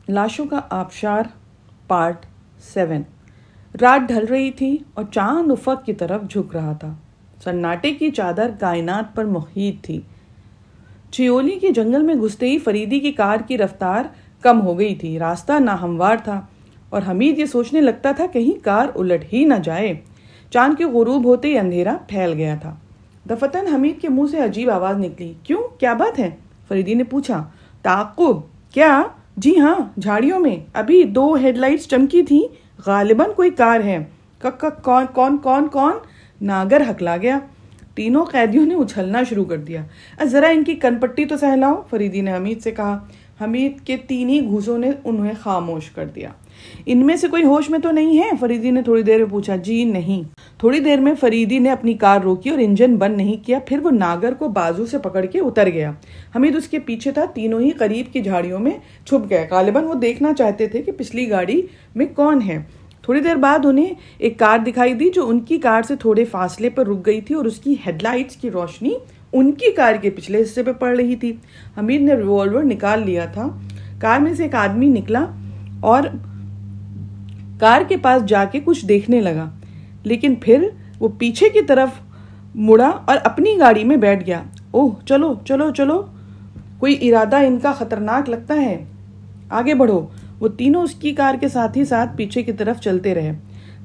لاشوں کا آبشار پارٹ 7۔ رات ڈھل رہی تھی اور چاند افق کی طرف جھک رہا تھا۔ سناٹے کی چادر کائنات پر محیط تھی۔ چیولی کے جنگل میں گھستے ہی فریدی کی کار کی رفتار کم ہو گئی تھی۔ راستہ ناہموار تھا اور حمید یہ سوچنے لگتا تھا کہیں کار الٹ ہی نہ جائے۔ چاند کے غروب ہوتے ہی اندھیرا پھیل گیا تھا۔ دفتن حمید کے منہ سے عجیب آواز نکلی۔ کیوں، کیا بات ہے؟ فریدی نے پوچھا۔ تعاقب؟ کیا؟ جی ہاں، جھاڑیوں میں ابھی 2 ہیڈ لائٹس چمکی تھی، غالباً کوئی کار ہے۔ کون کون کون کون؟ ناگر ہکلا گیا۔ تینوں قیدیوں نے اچھلنا شروع کر دیا۔ ذرا ان کی کن پٹی تو سہلاؤ، فریدی نے حمید سے کہا۔ حمید کے 3 ہی گھوسوں نے انہیں خاموش کر دیا۔ ان میں سے کوئی ہوش میں تو نہیں ہے؟ فریدی نے تھوڑی دیر میں پوچھا۔ جی نہیں۔ تھوڑی دیر میں فریدی نے اپنی کار روکی اور انجن بند نہیں کیا، پھر وہ ناگر کو بازو سے پکڑ کے اتر گیا۔ حمید اس کے پیچھے تھا۔ تینوں ہی قریب کی جھاڑیوں میں چھپ گئے۔ غالباً وہ دیکھنا چاہتے تھے کہ پچھلی گاڑی میں کون ہے۔ تھوڑی دیر بعد انہیں ایک کار دکھائی دی جو ان کی کار سے تھوڑے فاصلے پر رک گئی تھی اور اس کی ہیڈ لائٹس کی روشنی ان کی کار کے پچھلے حصے پہ پڑ رہی تھی۔ حمید نے ریوالور نکال لیا تھا۔ کار میں سے ایک آدمی نکلا اور کار کے پاس جا کے کچھ دیکھنے لگا، لیکن پھر وہ پیچھے کی طرف مڑا اور اپنی گاڑی میں بیٹھ گیا۔ اوہ، چلو چلو چلو، کوئی ارادہ ان کا خطرناک لگتا ہے، آگے بڑھو۔ وہ تینوں اس کی کار کے ساتھ ہی ساتھ پیچھے کی طرف چلتے رہے۔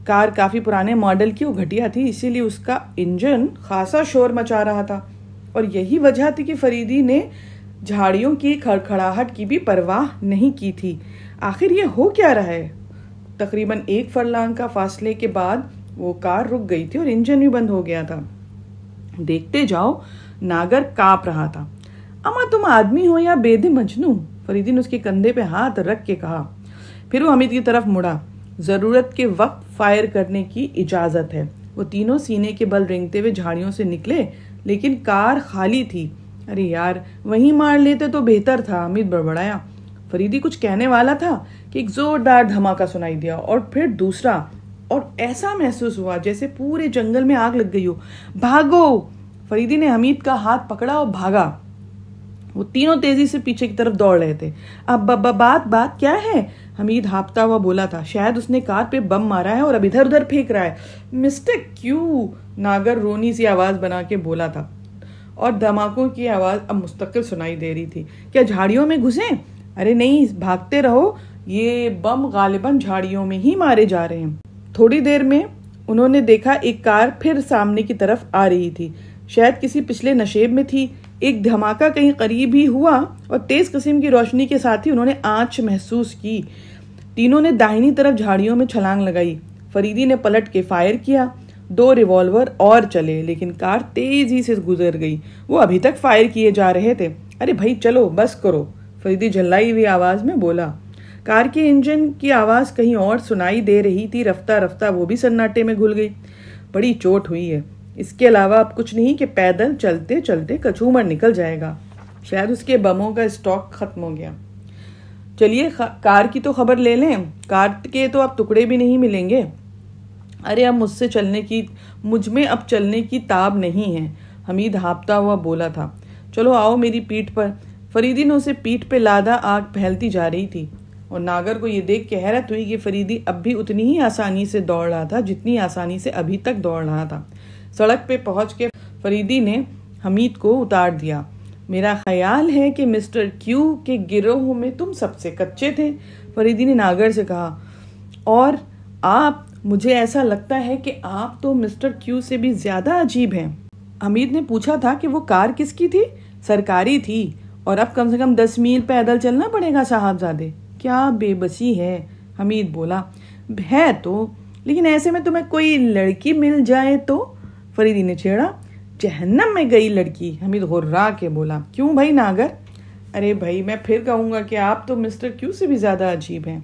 کار کافی پرانے ماڈل کی اور گھٹیا تھی، اسی لیے اس کا انجن خاصا شور مچا رہا تھا، اور یہی وجہ تھی کہ فریدی نے جھاڑیوں کی کھڑکھڑاہٹ کی بھی پرواہ نہیں کی تھی۔ آخر یہ ہو کیا رہا ہے؟ تقریباً 1 فرلانگ کا فاصلے کے بعد وہ کار رک گئی تھی اور انجن بھی بند ہو گیا تھا۔ دیکھتے جاؤ، ناگر کانپ رہا تھا۔ اما تم آدمی ہو یا بید مجنوں؟ فریدی نے اس کے کندھے پہ ہاتھ رکھ کے کہا۔ پھر وہ حمید کی طرف مڑا۔ ضرورت کے وقت فائر کرنے کی اجازت ہے۔ وہ تینوں سینے کے بل رینگتے ہوئے جھاڑیوں سے نکلے، لیکن کار خالی تھی۔ ارے یار، وہیں مار لیتے تو بہتر تھا، حمید بڑبڑایا۔ فریدی کچھ کہنے والا تھا کہ ایک زوردار دھماکہ سنائی دیا اور پھر دوسرا، اور ایسا محسوس ہوا جیسے پورے جنگل میں آگ لگ گئی ہو۔ بھاگو! فریدی نے حمید کا ہاتھ پکڑا اور بھاگا۔ وہ تینوں تیزی سے پیچھے کی طرف دوڑ رہے تھے۔ اب بات کیا ہے؟ حمید ہاپتا ہوا بولا تھا۔ شاید اس نے کار پہ بم مارا ہے اور اب ادھر ادھر پھینک رہا ہے۔ مسٹر کیو، ناگر رونی سی آواز بنا کے بولا تھا، اور دھماکوں کی آواز اب مستقل سنائی دے رہی تھی۔ کیا جھاڑیوں میں گھسیں؟ ارے نہیں، بھاگتے رہو، یہ بم غالباً جھاڑیوں میں ہی مارے جا رہے ہیں۔ تھوڑی دیر میں انہوں نے دیکھا ایک کار پھر سامنے کی طرف آ رہی تھی، شاید کسی پچھلے نشیب میں تھی۔ ایک دھماکہ کہیں قریب ہی ہوا اور تیز قسم کی روشنی کے ساتھ ہی انہوں نے آنچ محسوس کی۔ تینوں نے داہنی طرف جھاڑیوں میں چھلانگ لگائی۔ فریدی نے پلٹ کے فائر کیا۔ 2 ریوالور اور چلے، لیکن کار تیزی سے گزر گئی۔ وہ ابھی تک فائر کیے جا رہے تھے۔ ارے بھائی چلو، بس کرو، فریدی جھلائی ہوئی آواز میں بولا۔ کار کے انجن کی آواز کہیں اور سنائی دے رہی تھی۔ رفتہ رفتہ وہ بھی سناٹے میں گھل گئی۔ بڑی چوٹ ہوئی ہے، اس کے علاوہ اب کچھ نہیں کہ پیدل چلتے چلتے کچومر نکل جائے گا۔ شاید اس کے بموں کا اسٹاک ختم ہو گیا۔ چلیے کار کی تو خبر لے لیں، کار کے تو اب ٹکڑے بھی نہیں ملیں گے۔ ارے اب مجھ میں اب چلنے کی تاب نہیں ہے، حمید ہاپتا ہوا بولا تھا۔ چلو آؤ میری پیٹھ پر۔ فریدی نے اسے پیٹھ پہ لادا آگ پھیلتی جا رہی تھی، اور ناگر کو یہ دیکھ کے حیرت ہوئی کہ فریدی اب بھی اتنی ہی آسانی سے دوڑ رہا تھا جتنی آسانی سے ابھی تک دوڑ رہا تھا۔ سڑک پہ پہنچ کے فریدی نے حمید کو اتار دیا۔ میرا خیال ہے کہ مسٹر کیو کے گروہ میں تم سب سے کچے تھے، فریدی نے ناگر سے کہا، اور آپ، مجھے ایسا لگتا ہے کہ آپ تو مسٹر کیو سے بھی زیادہ عجیب ہیں۔ حمید نے پوچھا تھا کہ وہ کار کس کی تھی؟ سرکاری تھی، اور اب کم سے کم 10 میل پیدل چلنا پڑے گا صاحبزادے۔ کیا بے بسی ہے، حمید بولا۔ ہے تو، لیکن ایسے میں تمہیں کوئی لڑکی مل جائے تو، فریدی نے چھیڑا۔ جہنم میں گئی لڑکی، حمید غرا کے بولا۔ کیوں بھائی ناگر؟ ارے بھائی، میں پھر کہوں گا کہ آپ تو مسٹر کیو سے بھی زیادہ عجیب ہیں۔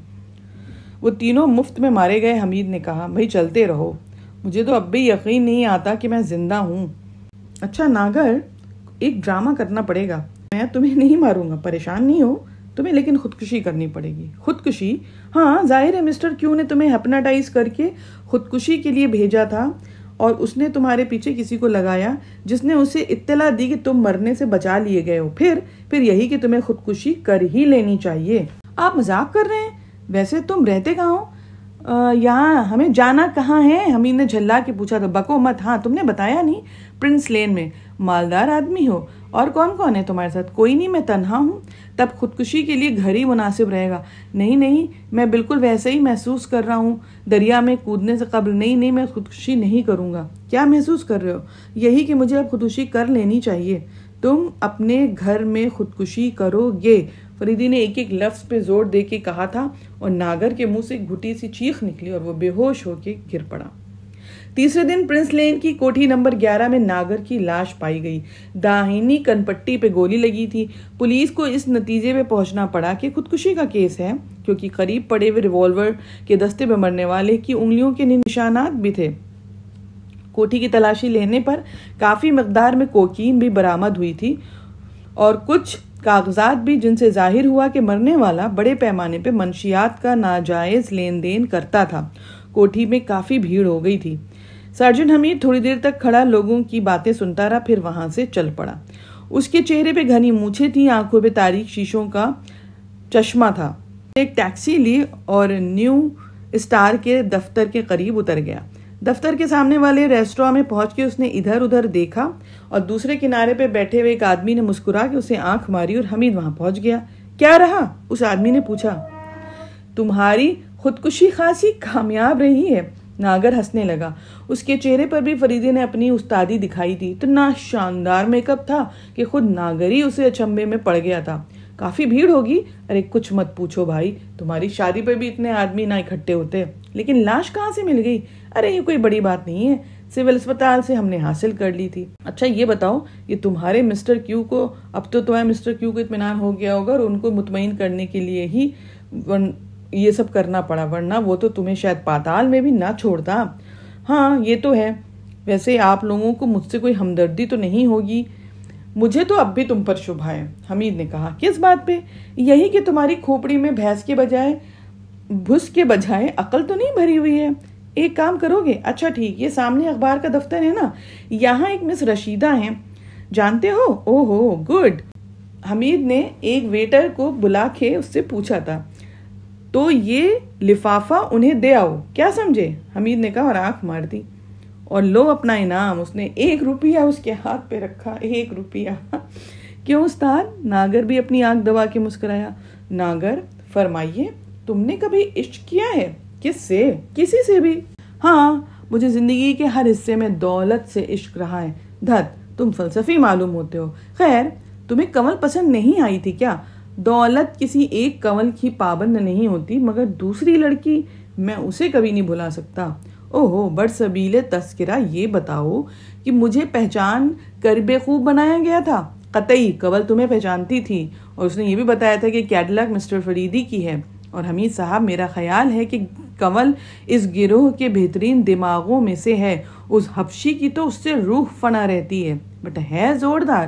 وہ تینوں مفت میں مارے گئے، حمید نے کہا۔ بھائی چلتے رہو، مجھے تو اب بھی یقین نہیں آتا کہ میں زندہ ہوں۔ اچھا ناگر، ایک ڈرامہ کرنا پڑے گا۔ میں تمہیں نہیں ماروں گا، پریشان نہیں ہو تمہیں، لیکن خودکشی کرنی پڑے گی۔ خودکشی؟ ہاں، ظاہر ہے مسٹر کیو نے تمہیں ہپناٹائز کر کے خودکشی کے لیے بھیجا تھا، اور اس نے تمہارے پیچھے کسی کو لگایا جس نے اسے اطلاع دی کہ تم مرنے سے بچا لیے گئے ہو، پھر یہی کہ تمہیں خودکشی کر ہی لینی چاہیے۔ آپ مذاق کر رہے ہیں؟ ویسے تم رہتے کہاں ہو؟ یہاں ہمیں جانا کہاں ہے؟ حمید نے جھلا کے پوچھا. تو بکو مت. ہاں تم نے بتایا نہیں. پرنس لین میں. مالدار آدمی ہو. اور کون کون ہے تمہارے ساتھ؟ کوئی نہیں, میں تنہا ہوں. تب خودکشی کے لیے گھر ہی مناسب رہے گا. نہیں, میں بالکل ویسے ہی محسوس کر رہا ہوں دریا میں کودنے سے قبل. نہیں, میں خودکشی نہیں کروں گا. کیا محسوس کر رہے ہو؟ یہی کہ مجھے اب خودکشی کر لینی چاہیے. تم اپنے گھر میں خودکشی کرو گے؟ فریدی نے ایک ایک لفظ پہ زور دے کے کہا تھا اور ناگر کے منہ سے ایک گھٹی سی چیخ نکلی اور وہ بے ہوش ہو کے گر پڑا. تیسرے دن پرنس لین کی کوٹھی نمبر 11 میں ناگر کی لاش پائی گئی. داہنی کنپٹی پہ گولی لگی تھی. پولیس کو اس نتیجے پہ پہنچنا پڑا کہ خودکشی کا کیس ہے, کیونکہ قریب پڑے ہوئے ریوالور کے دستے پہ مرنے والے کی انگلیوں کے نشانات بھی تھے. کوٹھی کی تلاشی لینے پر کافی مقدار میں کوکین بھی برآمد ہوئی تھی اور کچھ کاغذات بھی, جن سے ظاہر ہوا کہ مرنے والا بڑے پیمانے پہ منشیات کا ناجائز لین دین کرتا تھا. کوٹھی میں کافی بھیڑ ہو گئی تھی. سرجن حمید تھوڑی دیر تک کھڑا لوگوں کی باتیں سنتا رہا, پھر وہاں سے چل پڑا. اس کے چہرے پہ گھنی مونچھیں تھیں, آنکھوں پہ تاریک شیشوں کا چشمہ تھا. ایک ٹیکسی لی اور نیو اسٹار کے دفتر کے قریب اتر گیا. دفتر کے سامنے والے ریسٹوراں میں پہنچ کے اس نے ادھر ادھر دیکھا اور دوسرے کنارے پہ بیٹھے ہوئے ایک آدمی نے مسکرا کے اسے آنکھ ماری اور حمید وہاں پہنچ گیا. کیا رہا؟ اس آدمی نے پوچھا. تمہاری خودکشی خاصی کامیاب رہی ہے. ناگر ہنسنے لگا. اس کے چہرے پر بھی فریدی نے اپنی استادی دکھائی تھی. اتنا شاندار میک اپ تھا کہ خود ناگر ہی اسے اچنبے میں پڑ گیا تھا. کافی بھیڑ ہوگی؟ ارے کچھ مت پوچھو بھائی, تمہاری شادی پہ بھی اتنے آدمی نہ اکٹھے ہوتے. لیکن لاش کہاں سے مل گئی؟ ارے یہ کوئی بڑی بات نہیں ہے, سول اسپتال سے ہم نے حاصل کر لی تھی. اچھا یہ بتاؤ, یہ تمہارے مسٹر کیو کو, اب تو تمہارے مسٹر کیو کو اطمینان ہو گیا ہوگا اور ان کو مطمئن کرنے کے لیے ہی یہ سب کرنا پڑا, ورنہ وہ تو تمہیں شاید پاتال میں بھی نہ چھوڑتا. ہاں یہ تو ہے. ویسے آپ لوگوں کو مجھ سے کوئی ہمدردی تو نہیں ہوگی؟ مجھے تو اب بھی تم پر شبہ ہے, حمید نے کہا. کس بات پہ؟ یہی کہ تمہاری کھوپڑی میں بھینس کے بجائے بھس کے بجائے عقل تو نہیں بھری ہوئی ہے. ایک کام کرو گے؟ اچھا ٹھیک, یہ سامنے اخبار کا دفتر ہے نا, یہاں ایک مس رشیدہ ہیں, جانتے ہو؟ او ہو گڈ. حمید نے ایک ویٹر کو بلا کے اس سے پوچھا تھا. تو یہ لفافہ انہیں دے آؤ, کیا سمجھے؟ حمید نے کہا اور آنکھ مار دی. اور لو اپنا انعام. اس نے 1 روپیہ اس کے ہاتھ پہ رکھا. 1 روپیہ. کیوں استاد؟ ناگر بھی اپنی آنکھ دبا کے مسکرایا. ناگر, فرمائیے, تم نے کبھی عشق کیا ہے؟ کس سے؟ کسی سے بھی. ہاں, مجھے زندگی کے ہر حصے میں دولت سے عشق رہا ہے. دھت, تم فلسفی معلوم ہوتے ہو. خیر, تمہیں کنول پسند نہیں آئی تھی کیا؟ دولت کسی ایک کنول کی پابند نہیں ہوتی, مگر دوسری لڑکی, میں اسے کبھی نہیں بھلا سکتا. اوہو, برسبیل تذکرہ یہ بتاؤ کہ مجھے پہچان کر بے خوب بنایا گیا تھا. قطعی کنول تمہیں پہچانتی تھی, اور اس نے یہ بھی بتایا تھا کہ کیڈلک مسٹر فریدی کی ہے. اور حمید صاحب, میرا خیال ہے کہ کنول اس گروہ کے بہترین دماغوں میں سے ہے. اس حبشی کی تو اس سے روح فنا رہتی ہے, بٹ ہے زوردار.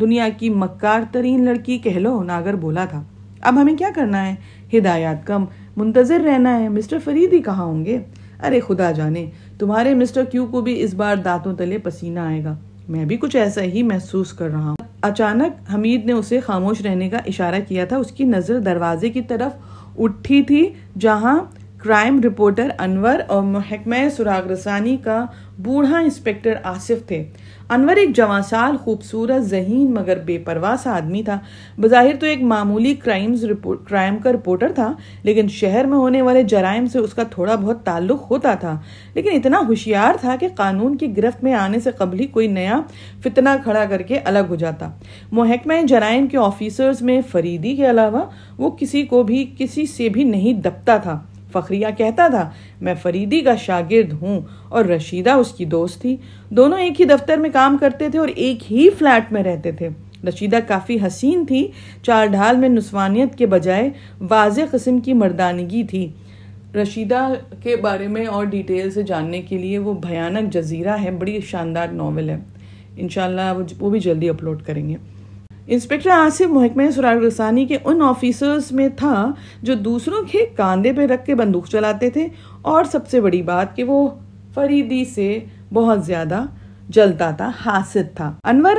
دنیا کی مکار ترین لڑکی کہہ لو, ناگر بولا تھا. اب ہمیں کیا کرنا ہے؟ ہدایات کم منتظر رہنا ہے. مسٹر فریدی کہاں ہوں گے؟ ارے خدا جانے, تمہارے مسٹر کیو کو بھی اس بار دانتوں تلے پسینہ آئے گا. میں بھی کچھ ایسا ہی محسوس کر رہا ہوں. اچانک حمید نے اسے خاموش رہنے کا اشارہ کیا تھا. اس کی نظر دروازے کی طرف اٹھی تھی جہاں کرائم رپورٹر انور اور محکمہ سراغ رسانی کا بوڑھا انسپکٹر آصف تھے. انور ایک جوان سال, خوبصورت, ذہین مگر بے پرواہ سا آدمی تھا. بظاہر تو ایک معمولی کرائم کا رپورٹر تھا, لیکن شہر میں ہونے والے جرائم سے اس کا تھوڑا بہت تعلق ہوتا تھا. لیکن اتنا ہوشیار تھا کہ قانون کی گرفت میں آنے سے قبل ہی کوئی نیا فتنہ کھڑا کر کے الگ ہو جاتا. محکمہ جرائم کے آفیسرز میں فریدی کے علاوہ وہ کسی سے بھی نہیں دبتا تھا. فخریہ کہتا تھا, میں فریدی کا شاگرد ہوں, اور رشیدہ اس کی دوست تھی. دونوں ایک ہی دفتر میں کام کرتے تھے اور ایک ہی فلیٹ میں رہتے تھے. رشیدہ کافی حسین تھی. چار ڈھال میں نسوانیت کے بجائے واضح قسم کی مردانگی تھی. رشیدہ کے بارے میں اور ڈیٹیل سے جاننے کے لیے وہ بھیانک جزیرہ ہے, بڑی شاندار ناول ہے. انشاءاللہ وہ بھی جلدی اپلوڈ کریں گے. انسپکٹر آصف محکمہ سراغ رسانی کے ان آفیسرز میں تھا جو دوسروں کے کاندھے پہ رکھ کے بندوق چلاتے تھے, اور سب سے بڑی بات کہ وہ فریدی سے بہت زیادہ جلتا تھا, حاسد تھا. انور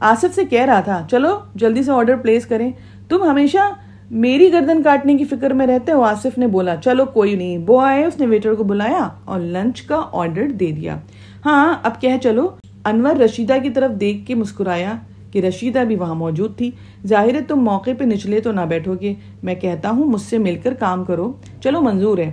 آصف سے کہہ رہا تھا, چلو جلدی سے آرڈر پلیس کریں, تم ہمیشہ میری گردن کاٹنے کی فکر میں رہتے ہو؟ آصف نے بولا. چلو کوئی نہیں. وہ آئے, اس نے ویٹر کو بلایا اور لنچ کا آرڈر دے دیا. ہاں اب کہہ چلو. انور رشیدہ کی طرف دیکھ کے مسکرایا کہ رشیدہ بھی وہاں موجود تھی. ظاہر ہے تم موقع پہ نچلے تو نہ بیٹھو گے. میں کہتا ہوں مجھ سے مل کر کام کرو. چلو منظور ہے.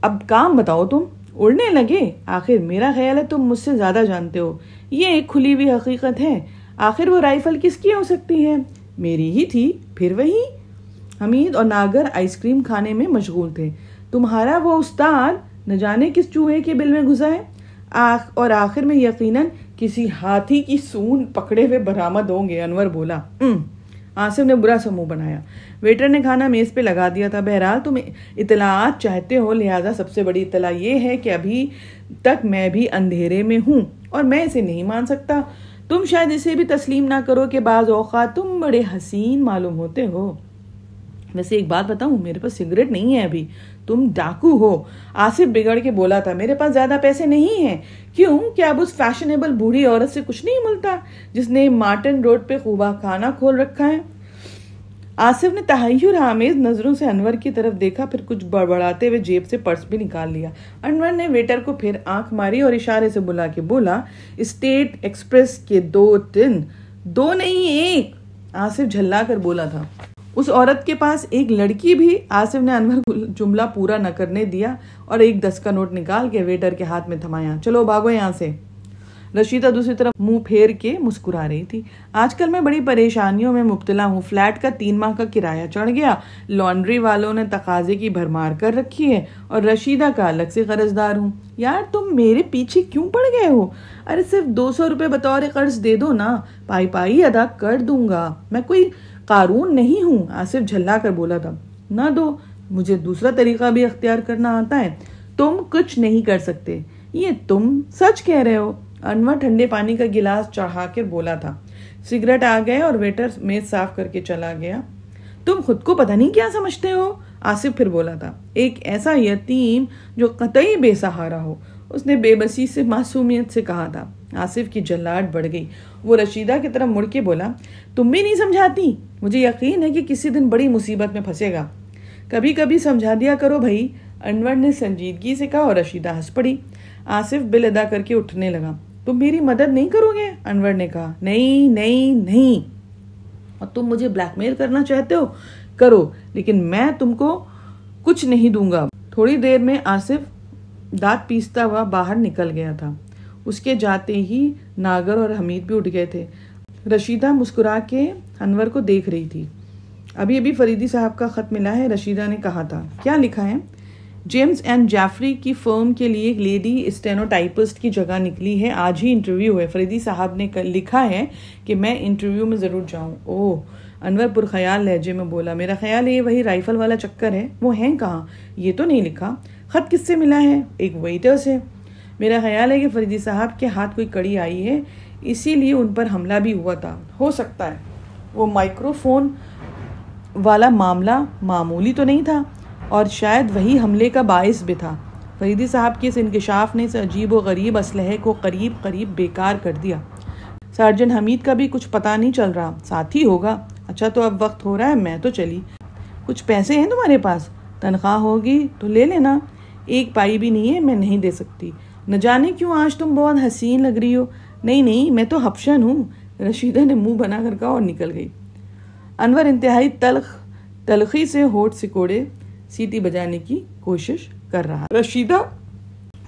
اب کام بتاؤ. تم اڑنے لگے؟ آخر میرا خیال ہے تم مجھ سے زیادہ جانتے ہو. یہ ایک کھلی ہوئی حقیقت ہے. آخر وہ رائفل کس کی ہو سکتی ہے؟ میری ہی تھی. پھر وہی. حمید اور ناگر آئس کریم کھانے میں مشغول تھے. تمہارا وہ استاد نہ جانے کس چوہے کے بل میں گھسا ہے اور آخر میں یقیناً کسی ہاتھی کی سون پکڑے ہوئے برآمد ہوں گے. انور بولا. آصف نے برا سا منہ بنایا. ویٹر نے کھانا میز پہ لگا دیا تھا. بہرحال تم اطلاعات چاہتے ہو, لہٰذا سب سے بڑی اطلاع یہ ہے کہ ابھی تک میں بھی اندھیرے میں ہوں اور میں اسے نہیں مان سکتا. تم شاید اسے بھی تسلیم نہ کرو کہ بعض اوقات تم بڑے حسین معلوم ہوتے ہو. ویسے ایک بات بتاؤں, میرے پاس سگریٹ نہیں ہے ابھی. تم ڈاکو ہو. آصف بگڑ کے بولا تھا. میرے پاس زیادہ پیسے نہیں ہیں. کیوں؟ کیا اب اس فیشنیبل بوڑھی عورت سے کچھ نہیں ملتا جس نے مارٹن روڈ پہ خوبہ خانہ کھول رکھا ہے؟ آصف نے تحیر آمیز نظروں سے انور کی طرف دیکھا, پھر کچھ بڑبڑاتے ہوئے جیب سے پرس بھی نکال لیا. انور نے ویٹر کو پھر آنکھ ماری اور اشارے سے بلا کے بولا, اسٹیٹ ایکسپریس کے 2 ٹن. 2 نہیں 1. آصف جھلا کر بولا تھا. اس عورت کے پاس ایک لڑکی بھی. آصف نے انور کو جملہ پورا نہ کرنے دیا اور ایک 10 کا نوٹ نکال کے ویٹر کے ہاتھ میں تھمایا. چلو بھاگو یہاں سے. رشیدہ دوسری طرف منہ پھیر کے مسکرا رہی تھی. آج کل میں بڑی پریشانیوں میں مبتلا ہوں. فلیٹ کا 3 ماہ کا کرایہ چڑھ گیا, لانڈری والوں نے تقاضے کی بھرمار کر رکھی ہے اور رشیدہ کا الگ سے قرض دار ہوں. یار تم میرے پیچھے کیوں پڑ گئے ہو؟ ارے صرف 200 روپے بطور قرض دے دو نا, پائی ادا کر دوں گا. میں کوئی قارون نہیں ہوں. آصف جھلا کر بولا تھا. نہ دو, مجھے دوسرا طریقہ بھی اختیار کرنا آتا ہے. تم کچھ نہیں کر سکتے. یہ تم سچ کہہ رہے ہو؟ انور ٹھنڈے پانی کا گلاس چڑھا کر بولا تھا. سگریٹ آ گئے اور ویٹر میز صاف کر کے چلا گیا. تم خود کو پتہ نہیں کیا سمجھتے ہو؟ آصف پھر بولا تھا. ایک ایسا یتیم جو قطعی بے سہارا ہو. اس نے بے بسی سے معصومیت سے کہا تھا. آصف کی جھلاہٹ بڑھ گئی. وہ رشیدہ کی طرف مڑ کے بولا, تم بھی نہیں سمجھاتی؟ مجھے یقین ہے کہ کسی دن بڑی مصیبت میں پھنسے گا. کبھی کبھی سمجھا دیا کرو بھائی. انور نے سنجیدگی سے کہا اور رشیدہ ہنس پڑی. آصف بل ادا کر کے اٹھنے لگا. تم میری مدد نہیں کرو گے؟ انور نے کہا. نہیں. اور تم مجھے بلیک میل کرنا چاہتے ہو؟ کرو, لیکن میں تم کو کچھ نہیں دوں گا. تھوڑی دیر میں آصف دانت پیستا ہوا باہر نکل گیا تھا. اس کے جاتے ہی ناگر اور حمید بھی اٹھ گئے تھے. رشیدہ مسکرا کے انور کو دیکھ رہی تھی. ابھی فریدی صاحب کا خط ملا ہے. رشیدہ نے کہا تھا. کیا لکھا ہے؟ جیمز اینڈ جیفری کی فرم کے لیے ایک لیڈی اسٹینوٹائپسٹ کی جگہ نکلی ہے. آج ہی انٹرویو ہے. فریدی صاحب نے لکھا ہے کہ میں انٹرویو میں ضرور جاؤں. اوہ, انور پرخیال لہجے میں بولا. میرا خیال ہے یہ وہی رائفل والا چکر ہے. وہ ہیں کہاں؟ یہ تو نہیں لکھا. خط کس سے ملا ہے؟ ایک ویٹر سے. میرا خیال ہے کہ فریدی صاحب کے ہاتھ کوئی کڑی آئی ہے, اسی لیے ان پر حملہ بھی ہوا تھا. ہو سکتا ہے. وہ مائکرو فون والا معاملہ معمولی تو نہیں تھا اور شاید وہی حملے کا باعث بھی تھا. فریدی صاحب کے اس انکشاف نے اس عجیب و غریب اسلحے کو قریب بیکار کر دیا. سرجن حمید کا بھی کچھ پتہ نہیں چل رہا. ساتھی ہوگا. اچھا تو اب وقت ہو رہا ہے, میں تو چلی. کچھ پیسے ہیں تمہارے پاس؟ تنخواہ ہوگی تو لے لینا. 1 پائی بھی نہیں ہے, میں نہیں دے سکتی. نہ جانے کیوں آج تم بہت حسین لگ رہی ہو. نہیں, میں تو حبشن ہوں. رشیدہ نے منہ بنا کر کہا اور نکل گئی. انور انتہائی تلخی سے ہونٹ سکوڑے سیٹی بجانے کی کوشش کر رہا. رشیدہ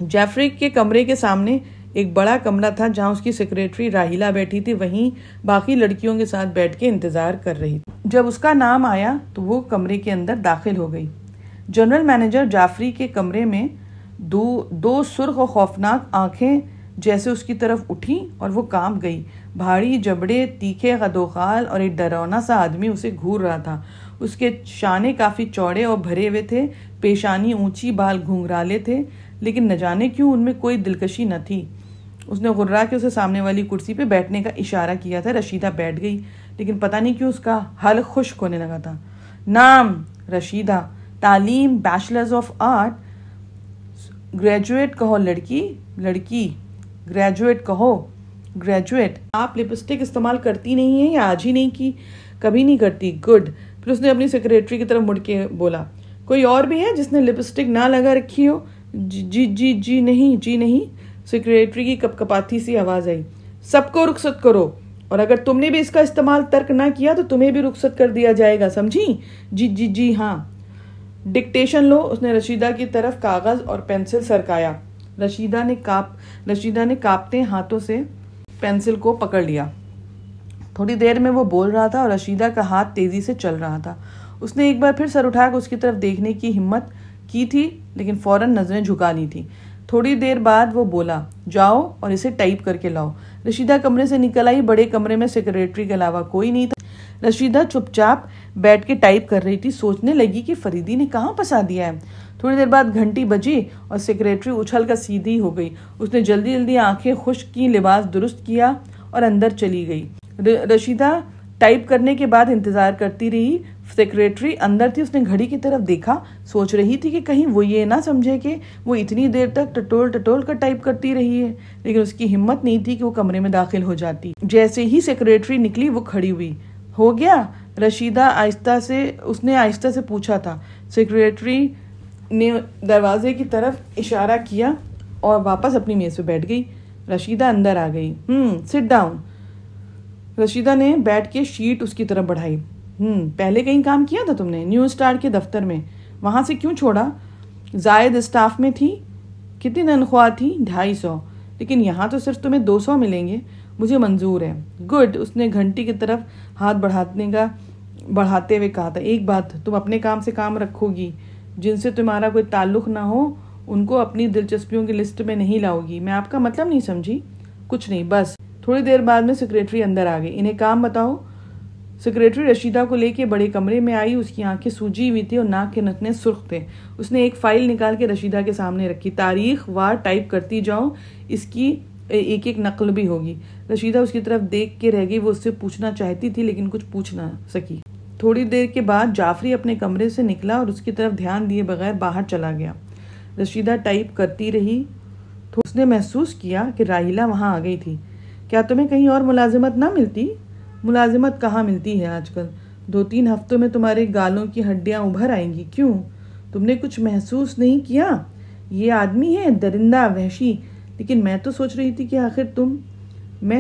جیفری کے کمرے کے سامنے ایک بڑا کمرہ تھا جہاں اس کی سیکریٹری راہیلہ بیٹھی تھی. وہیں باقی لڑکیوں کے ساتھ بیٹھ کے انتظار کر رہی تھی. جب اس کا نام آیا تو وہ کمرے کے اندر داخل ہو گئی. جنرل مینیجر جعفری کے کمرے میں دو سرخ و خوفناک آنکھیں جیسے اس کی طرف اٹھی اور وہ کانپ گئی. بھاری جبڑے, تیکھے قدوخال اور ایک ڈراونا سا آدمی اسے گھور رہا تھا. اس کے شانے کافی چوڑے اور بھرے ہوئے تھے, پیشانی اونچی, بال گھنگرالے تھے, لیکن نہ جانے کیوں ان میں کوئی دلکشی نہ تھی. اس نے غرا کے اسے سامنے والی کرسی پہ بیٹھنے کا اشارہ کیا تھا. رشیدہ بیٹھ گئی, لیکن پتہ نہیں کیوں اس کا حل خشک ہونے لگا تھا. نام رشیدہ, تعلیم بیچلرز آف آرٹ, گریجویٹ کہو لڑکی گریجویٹ کہو. گریجویٹ. آپ لپسٹک استعمال کرتی نہیں ہیں یا آج ہی نہیں کی؟ کبھی نہیں کرتی. گڈ. پھر اس نے اپنی سیکریٹری کی طرف مڑ کے بولا, کوئی اور بھی ہے جس نے لپسٹک نہ لگا رکھی ہو؟ جی نہیں. سیکریٹری کی کپکپاتی سی آواز آئی, سب کو رخصت کرو, اور اگر تم نے بھی اس کا استعمال ترک نہ کیا تو تمہیں بھی رخصت کر دیا جائے گا, سمجھی؟ جی ہاں. ڈکٹیشن لو. اس نے رشیدہ کی طرف کاغذ اور پینسل سرکایا. رشیدہ نے کانپتے ہاتھوں سے پینسل کو پکڑ لیا. تھوڑی دیر میں وہ بول رہا تھا اور رشیدہ کا ہاتھ تیزی سے چل رہا تھا. اس نے ایک بار پھر سر اٹھا کر اس کی طرف دیکھنے کی ہمت کی تھی, لیکن فوراً نظریں جھکا لی تھی. تھوڑی دیر بعد وہ بولا, جاؤ اور اسے ٹائپ کر کے لاؤ. رشیدہ کمرے سے نکل آئی. بڑے کمرے میں سیکریٹری کے علاوہ کوئی نہیں تھا. رشیدہ چپ چاپ بیٹھ کے ٹائپ کر رہی تھی. سوچنے لگی کہ فریدی نے کہاں پھنسا دیا ہے. تھوڑی دیر بعد گھنٹی بجی اور سیکریٹری اچھل کر سیدھی ہو گئی. اس نے جلدی آنکھیں خشک کی, لباس درست کیا اور اندر چلی گئی. رشیدہ ٹائپ کرنے کے بعد انتظار کرتی رہی. سیکریٹری اندر تھی. اس نے گھڑی کی طرف دیکھا, سوچ رہی تھی کہ کہیں وہ یہ نہ سمجھے کہ وہ اتنی دیر تک ٹٹول کر ٹائپ کرتی رہی ہے, لیکن اس کی ہمت نہیں تھی کہ وہ کمرے میں داخل ہو جاتی. جیسے ہی سیکریٹری نکلی وہ کھڑی ہوئی. ہو گیا؟ رشیدہ اس نے آہستہ سے پوچھا تھا. سیکریٹری نے دروازے کی طرف اشارہ کیا اور واپس اپنی میز پہ بیٹھ گئی. رشیدہ اندر آ گئی. Sit down. رشیدہ نے بیٹھ کے شیٹ اس کی طرف بڑھائی. پہلے کہیں کام کیا تھا تم نے؟ نیو اسٹار کے دفتر میں. وہاں سے کیوں چھوڑا؟ زائد اسٹاف میں تھی. کتنی تنخواہ تھی؟ 250. لیکن یہاں تو صرف تمہیں 200 ملیں گے. مجھے منظور ہے. گڈ. اس نے گھنٹی کی طرف ہاتھ بڑھاتے ہوئے کہا تھا. ایک بات, تم اپنے کام سے کام رکھو گی. جن سے تمہارا کوئی تعلق نہ ہو ان کو اپنی دلچسپیوں کی لسٹ میں نہیں لاؤ گی. میں آپ کا مطلب نہیں سمجھی. کچھ نہیں, بس. تھوڑی دیر بعد میں سیکریٹری اندر آ گئی. انہیں کام بتاؤ. سیکریٹری رشیدہ کو لے کے بڑے کمرے میں آئی. اس کی آنکھیں سوجی ہوئی تھی اور ناک کے نتنے سرخ تھے. اس نے ایک فائل نکال کے رشیدہ کے سامنے رکھی. تاریخ وار ٹائپ کرتی جاؤ, اس کی ایک نقل بھی ہوگی. رشیدہ اس کی طرف دیکھ کے رہ گئی. وہ اس سے پوچھنا چاہتی تھی لیکن کچھ پوچھ نہ سکی. تھوڑی دیر کے بعد جعفری اپنے کمرے سے نکلا اور اس کی طرف دھیان دیے بغیر باہر چلا گیا. رشیدہ ٹائپ کرتی رہی. اس نے محسوس کیا کہ راحیلہ وہاں آ گئی تھی. کیا تمہیں کہیں اور ملازمت نہ ملتی؟ ملازمت کہاں ملتی ہے آج کل. 2-3 ہفتوں میں تمہارے گالوں کی ہڈیاں ابھر آئیں گی. کیوں؟ تم نے کچھ محسوس نہیں کیا؟ یہ آدمی ہے درندہ, وحشی. لیکن میں تو سوچ رہی تھی کہ آخر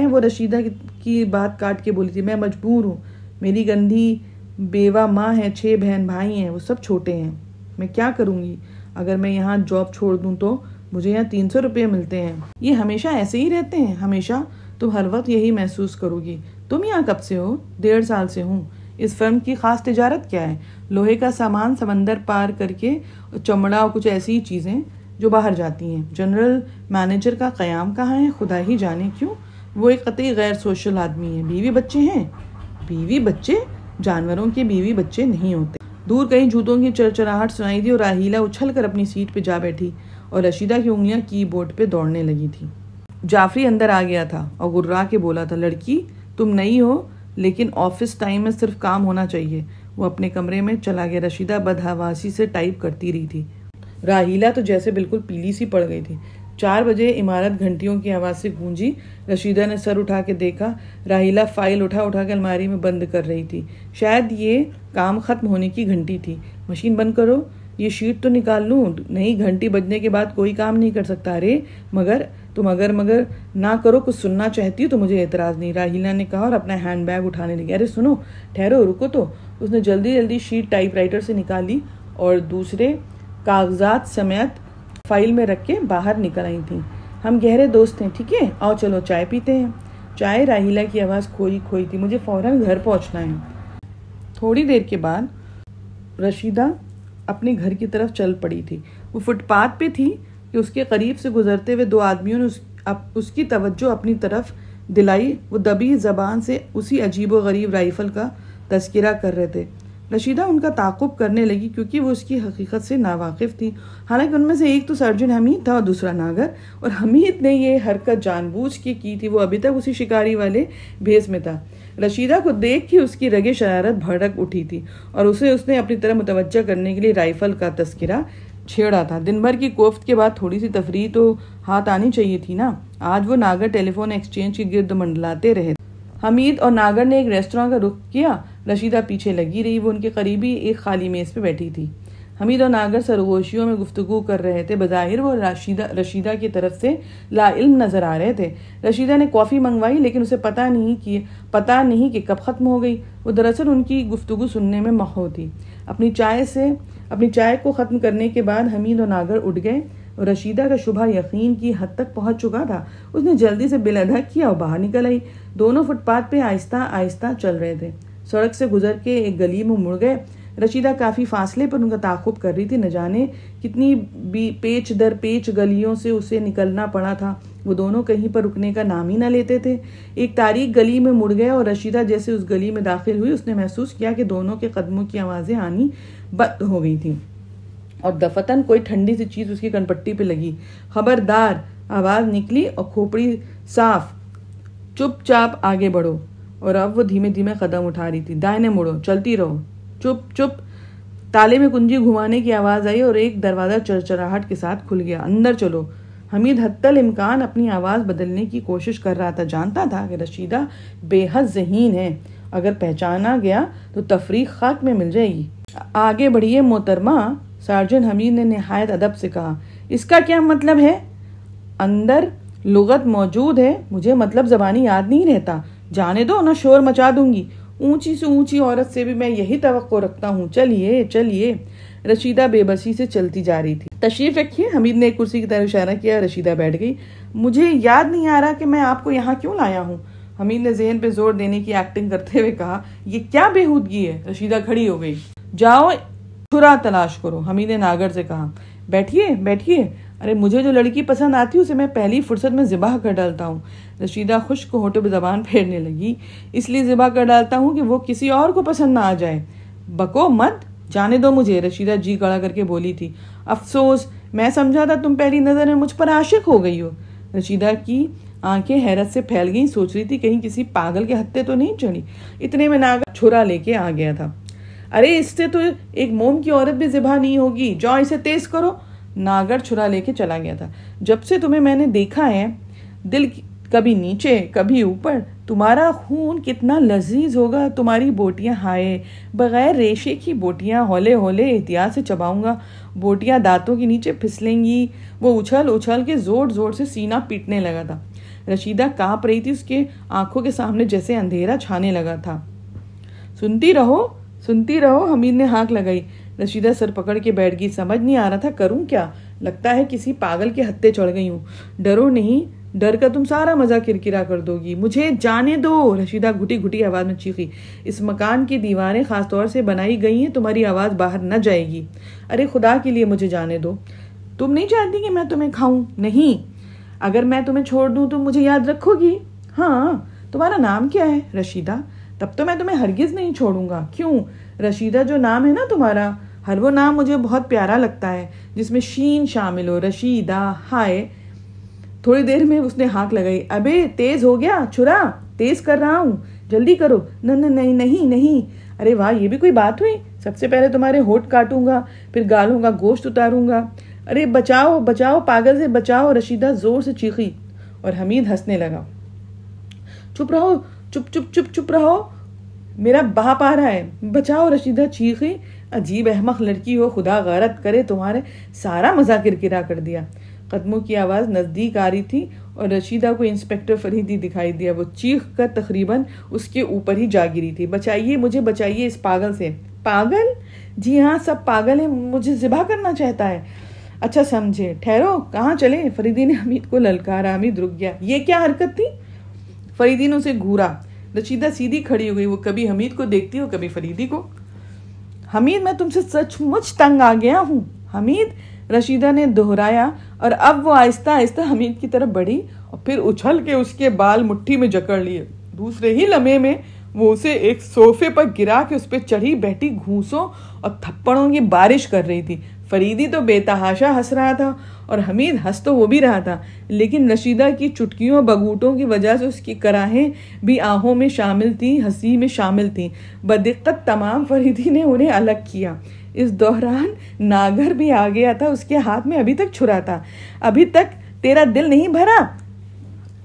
وہ رشیدہ کی بات کاٹ کے بولی تھی. میں مجبور ہوں. میری گندھی بیوہ ماں ہے, 6 بہن بھائی ہیں, وہ سب چھوٹے ہیں. میں کیا کروں گی؟ اگر میں یہاں جاب چھوڑ دوں تو مجھے یہاں 300 روپے ملتے ہیں. یہ ہمیشہ ایسے ہی رہتے ہیں؟ ہمیشہ. تم ہر وقت یہی محسوس کرو گی. تم یہاں کب سے ہو؟ 1.5 سال سے ہوں. اس فرم کی خاص تجارت کیا ہے؟ لوہے کا سامان سمندر پار کر کے, چمڑا اور کچھ ایسی چیزیں جو باہر جاتی ہیں. جنرل مینیجر کا قیام کہاں ہے؟ خدا ہی جانے. کیوں؟ وہ ایک قطعی غیر سوشل آدمی ہے. بیوی بچے ہیں؟ بیوی بچے؟ جانوروں کے بیوی بچے نہیں ہوتے. دور کہیں جوتوں کی چرچراہٹ سنائی دی اور راحیلہ اچھل کر اپنی سیٹ پہ جا بیٹھی اور رشیدہ کی انگلیاں کی بورڈ پہ دوڑنے لگی تھی. جعفری اندر آ گیا تھا اور گررا کے بولا تھا, لڑکی تم نئی ہو لیکن آفس ٹائم میں صرف کام ہونا چاہیے. وہ اپنے کمرے میں چلا گیا. رشیدہ بدحواسی سے ٹائپ کرتی رہی تھی. راحیلہ تو جیسے بالکل پیلی سی پڑ گئی تھی. 4 بجے عمارت گھنٹیوں کی آواز سے گونجی. رشیدہ نے سر اٹھا کے دیکھا. راحیلہ فائل اٹھا کے الماری میں بند کر رہی تھی. شاید یہ کام ختم ہونے کی گھنٹی تھی. مشین بند کرو, یہ شیٹ تو نکال لوں. نہیں, گھنٹی بجنے کے بعد کوئی کام نہیں کر سکتا. ارے مگر نہ کرو. کچھ سننا چاہتی ہو تو مجھے اعتراض نہیں, راحیلہ نے کہا اور اپنا ہینڈ بیگ اٹھانے لگی. ارے سنو, ٹھہرو, رکو تو. اس نے جلدی شیٹ ٹائپ رائٹر سے نکالی اور دوسرے کاغذات سمیت فائل میں رکھ کے باہر نکل آئی تھیں. ہم گہرے دوست ہیں, ٹھیک ہے؟ آؤ چلو چائے پیتے ہیں. چائے؟ راحیلہ کی آواز کھوئی تھی. مجھے فوراً گھر پہنچنا ہے. تھوڑی دیر کے بعد رشیدہ اپنے گھر کی طرف چل پڑی تھی. وہ فٹ پاتھ پہ تھی کہ اس کے قریب سے گزرتے ہوئے 2 آدمیوں نے اس کی توجہ اپنی طرف دلائی. وہ دبی زبان سے اسی عجیب و غریب رائفل کا تذکرہ کر رہے تھے. رشیدہ ان کا تعاقب کرنے لگی کیونکہ وہ اس کی حقیقت سے ناواقف تھی. حالانکہ ان میں سے ایک تو سرجن حمید تھا اور دوسرا ناگر, اور حمید نے یہ حرکت جان بوجھ کے کی تھی. وہ ابھی تک اسی شکاری والے بھیس میں تھا. رشیدہ کو دیکھ کے اس کی رگے شرارت بھڑک اٹھی تھی اور اس نے اپنی طرف متوجہ کرنے کے لیے رائفل کا تذکرہ چھیڑا تھا. دن بھر کی کوفت کے بعد تھوڑی سی تفریح تو ہاتھ آنی چاہیے تھی نا. آج وہ ناگر ٹیلی فون ایکسچینج کے گرد منڈلاتے رہے. حمید اور ناگر نے ایک ریستوراں کا رخ کیا. رشیدہ پیچھے لگی رہی۔ وہ ان کے قریبی ایک خالی میز پہ بیٹھی تھی۔ حمید اور ناگر سرگوشیوں میں گفتگو کر رہے تھے۔ بظاہر وہ رشیدہ کی طرف سے لا علم نظر آ رہے تھے۔ رشیدہ نے کافی منگوائی لیکن اسے پتہ نہیں کہ کب ختم ہو گئی۔ وہ دراصل ان کی گفتگو سننے میں محو تھی۔ اپنی چائے کو ختم کرنے کے بعد حمید اور ناگر اٹھ گئے اور رشیدہ کا شبہ یقین کی حد تک پہنچ چکا تھا۔ اس نے جلدی سے بل ادا کیا اور باہر نکل آئی۔ دونوں فٹ پاتھ پہ آہستہ آہستہ چل رہے تھے۔ سڑک سے گزر کے ایک گلی میں مڑ گئے۔ رشیدہ کافی فاصلے پر ان کا تعاقب کر رہی تھی۔ نہ جانے کتنی پیچ در پیچ گلیوں سے اسے نکلنا پڑا تھا۔ وہ دونوں کہیں پر رکنے کا نام ہی نہ لیتے تھے۔ ایک تاریک گلی میں مڑ گئے اور رشیدہ جیسے اس گلی میں داخل ہوئی، اس نے محسوس کیا کہ دونوں کے قدموں کی آوازیں آنی بند ہو گئی تھیں اور دفتن کوئی ٹھنڈی سی چیز اس کی کنپٹی پہ لگی۔ خبردار! آواز نکلی اور کھوپڑی صاف، چپ چاپ آگے بڑھو۔ اور اب وہ دھیمے دھیمے قدم اٹھا رہی تھی۔ دائیں مڑو، چلتی رہو، چپ چپ۔ تالے میں کنجی گھمانے کی آواز آئی اور ایک دروازہ چرچراہٹ کے ساتھ کھل گیا۔ اندر چلو۔ حمید حتی الامکان اپنی آواز بدلنے کی کوشش کر رہا تھا۔ جانتا تھا کہ رشیدہ بے حد ذہین ہے، اگر پہچانا گیا تو تفریق خاک میں مل جائے گی۔ آگے بڑھیے محترمہ، سارجن حمید نے نہایت ادب سے کہا۔ اس کا کیا مطلب ہے؟ اندر لغت موجود ہے، مجھے مطلب زبانی یاد نہیں رہتا۔ جانے دو، نہ شور مچا دوں گی۔ اونچی سے اونچی عورت سے بھی میں یہی توقع رکھتا ہوں۔ چلیے چلیے۔ رشیدہ بے بسی سے چلتی جا رہی تھی۔ تشریف رکھیے۔ حمید نے ایک کرسی کی طرف اشارہ کیا۔ رشیدہ بیٹھ گئی۔ مجھے یاد نہیں آ رہا کہ میں آپ کو یہاں کیوں لایا ہوں، حمید نے ذہن پہ زور دینے کی ایکٹنگ کرتے ہوئے کہا۔ یہ کیا بےہودگی ہے؟ رشیدہ کھڑی ہو گئی۔ جاؤ چھرا تلاش کرو، حمید نے ناگر سے کہا۔ بیٹھیے بیٹھیے۔ ارے مجھے جو لڑکی پسند آتی ہے اسے میں پہلی فرصت میں ذبح کر ڈالتا ہوں۔ رشیدہ خشک ہونٹوں پہ زبان پھیرنے لگی۔ اس لیے ذبح کر ڈالتا ہوں کہ وہ کسی اور کو پسند نہ آ جائے۔ بکو مت، جانے دو مجھے، رشیدہ جی کڑا کر کے بولی تھی۔ افسوس، میں سمجھا تھا تم پہلی نظر میں مجھ پر عاشق ہو گئی ہو۔ رشیدہ کی آنکھیں حیرت سے پھیل گئیں، سوچ رہی تھی کہیں کسی پاگل کے ہتھے تو نہیں چڑھی۔ اتنے میں ناگر چھرا لے کے آ گیا تھا۔ ارے اس سے تو ایک موم کی عورت بھی ذبح نہیں ہوگی، جاؤ اسے تیز کرو۔ ناگر چھرا لے کے چلا گیا تھا۔ جب سے تمہیں میں نے دیکھا ہے، دل کبھی نیچے کبھی اوپر، تمہارا خون کتنا لذیذ ہوگا، تمہاری بوٹیاں، ہائے بغیر ریشے کی بوٹیاں، ہولے ہولے احتیاط سے چباؤں گا، بوٹیاں دانتوں کے نیچے پھسلیں گی۔ وہ اچھل اچھل کے زور زور سے سینہ پیٹنے لگا تھا۔ رشیدہ کانپ رہی تھی، اس کے آنکھوں کے سامنے جیسے اندھیرا چھانے لگا تھا۔ سنتی رہو، حمید نے ہانک لگائی۔ رشیدہ سر پکڑ کے بیٹھ گئی۔ سمجھ نہیں آ رہا تھا کروں کیا، لگتا ہے کسی پاگل کے ہتھے چڑھ گئی ہوں۔ ڈرو نہیں، ڈر کا تم سارا مزہ کرکرا کر دو گی۔ مجھے جانے دو، رشیدہ گھٹی گھٹی آواز میں چیخی۔ اس مکان کی دیواریں خاص طور سے بنائی گئی ہیں، تمہاری آواز باہر نہ جائے گی۔ ارے خدا کے لیے مجھے جانے دو۔ تم نہیں چاہتی کہ میں تمہیں کھاؤں؟ نہیں۔ اگر میں تمہیں چھوڑ دوں تو مجھے یاد رکھو گی؟ ہاں۔ تمہارا نام کیا ہے؟ رشیدہ۔ تب تو میں تمہیں ہرگز نہیں چھوڑوں گا۔ کیوں؟ رشیدہ جو نام ہے نا تمہارا، ہر وہ نام مجھے بہت پیارا لگتا ہے جس میں شین شامل ہو۔ رشیدہ، ہائے۔ تھوڑی دیر میں اس نے ہانک لگائی۔ ابے تیز ہو گیا چھرا، تیز کر رہا ہوں، جلدی کرو۔ نہیں۔ ارے واہ، یہ بھی کوئی بات ہوئی؟ سب سے پہلے تمہارے ہونٹ کاٹوں گا، پھر گالوں کا گوشت اتاروں گا۔ ارے بچاؤ بچاؤ، پاگل سے بچاؤ، رشیدہ زور سے چیخی اور حمید ہنسنے لگا۔ چپ رہو، چپ رہو، میرا باپ آ رہا ہے، بچاؤ، رشیدہ چیخی۔ عجیب احمق لڑکی ہو، خدا غارت کرے، تمہارے سارا مزہ کرکرا کر دیا۔ قدموں کی آواز نزدیک آ رہی تھی اور رشیدہ کو انسپکٹر فریدی دکھائی دیا۔ وہ چیخ کر تقریباً اس کے اوپر ہی جا گری تھی۔ بچائیے مجھے، بچائیے اس پاگل سے۔ پاگل؟ جی ہاں، سب پاگل ہیں، مجھے ذبح کرنا چاہتا ہے۔ اچھا سمجھے، ٹھہرو، کہاں چلے؟ فریدی نے حمید کو للکارا۔ حمید رک گیا۔ یہ کیا حرکت تھی؟ فریدی نے اسے گھورا۔ رشیدہ سیدھی کھڑی ہو گئی، وہ کبھی حمید کو دیکھتی ہو کبھی فریدی کو۔ حمید، میں تم سے سچ مچ تنگ آ گیا ہوں۔ حمید، رشیدہ نے دہرایا اور اب وہ آہستہ آہستہ حمید کی طرف بڑھی اور پھر اچھل کے اس کے بال مٹھی میں جکڑ لیے۔ دوسرے ہی لمحے میں وہ اسے ایک صوفے پر گرا کے اس پہ چڑھی بیٹھی گھونسوں اور تھپڑوں کی بارش کر رہی تھی۔ فریدی تو بے تحاشا ہنس رہا تھا اور حمید ہنس تو وہ بھی رہا تھا، لیکن رشیدہ کی چٹکیوں بگوٹوں کی وجہ سے اس کی کراہیں بھی آہوں میں شامل تھیں، ہنسی میں شامل تھیں۔ بدقت تمام فریدی نے انہیں الگ کیا۔ اس دوران ناگر بھی آ گیا تھا، اس کے ہاتھ میں ابھی تک چھرا تھا۔ ابھی تک تیرا دل نہیں بھرا؟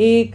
1,